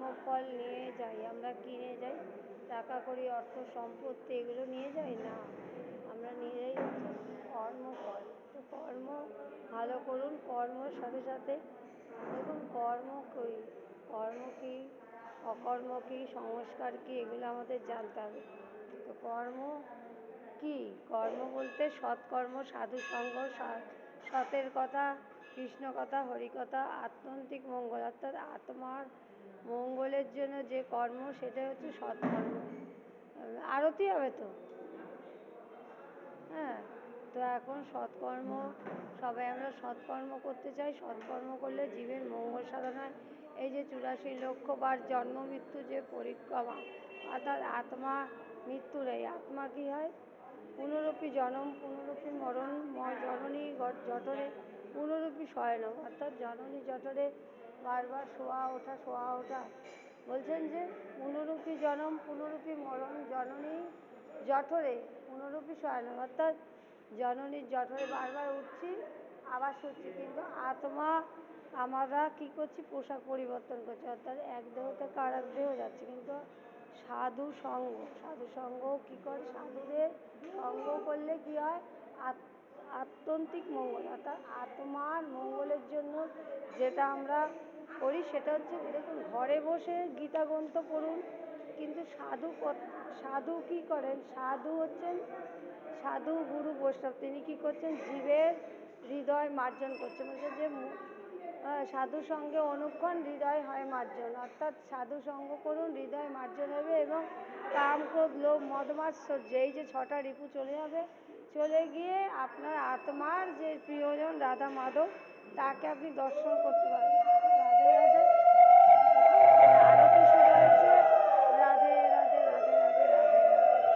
কর্মফল নিয়ে যাই, আমরা কিনে যাই, টাকা কড়ি অর্থ সম্পত্তি এগুলো নিয়ে যাই না, আমরা নিয়ে যাই হচ্ছে কর্মফল। তো কর্ম ভালো করুন, কর্মর সাথে সাথে দেখুন কর্ম কী, কর্ম কী, অকর্ম কী, সংস্কার কী, এগুলো আমাদের জানতে হবে। তো কর্ম কী? কর্ম বলতে সৎকর্ম, সাধুসঙ্গ, সতের কথা, কৃষ্ণ কথা, হরিকথা, আত্যন্তিক মঙ্গল, অর্থাৎ আত্মার মঙ্গলের জন্য যে কর্ম সেটাই হচ্ছে সৎকর্ম। আরতি হবে তো, হ্যাঁ। তো এখন সৎকর্ম, সবাই আমরা সৎকর্ম করতে চাই। সৎকর্ম করলে জীবের মঙ্গল সাধন হয়। এই যে 84 লক্ষ বার জন্ম মৃত্যু যে পরিক্রমা, অর্থাৎ আত্মা মৃত্যু নেই, আত্মা কী হয়? পুনরপি জনম, পুনরপি মরণ, জননী জঠরে পুনরপি শয়নম, অর্থাৎ জননী জঠরে বারবার শোয়া ওঠা। বলছেন যে পুনরপি জনম, পুনরপি মরণ, জননী জঠরে পুনরপি শয়নম, অর্থাৎ জননীর জঠরে বারবার উঠছি, আবার শুচ্ছি, কিন্তু আত্মা আমরা কী করছি? পোশাক পরিবর্তন করছি, অর্থাৎ এক দেহ থেকে আর এক দেহ যাচ্ছে। কিন্তু সাধু সঙ্গও কী করে? সাধুদের সঙ্গ করলে কী হয়? আত্যন্তিক মঙ্গল, অর্থাৎ আত্মার মঙ্গলের জন্য যেটা আমরা করি সেটা হচ্ছে, দেখুন ঘরে বসে গীতা গ্রন্থ পড়ুন, কিন্তু সাধু কী করেন? সাধু হচ্ছেন সাধু গুরু বৈষ্ণব, তিনি কী করছেন? জীবের হৃদয় মার্জন করছেন। বলছে যে সাধু সঙ্গে অনুক্ষণ হৃদয় হয় মার্জন, অর্থাৎ সাধু সঙ্গ করুন, হৃদয় মার্জন হবে এবং কাম, ক্রোধ, লোভ, মদ, মাৎসর্য, এই যে 6টা রিপু চলে যাবে। চলে গিয়ে আপনার আত্মার যে প্রিয়জন রাধা মাধব, তাকে আপনি দর্শন করতে পারবেন।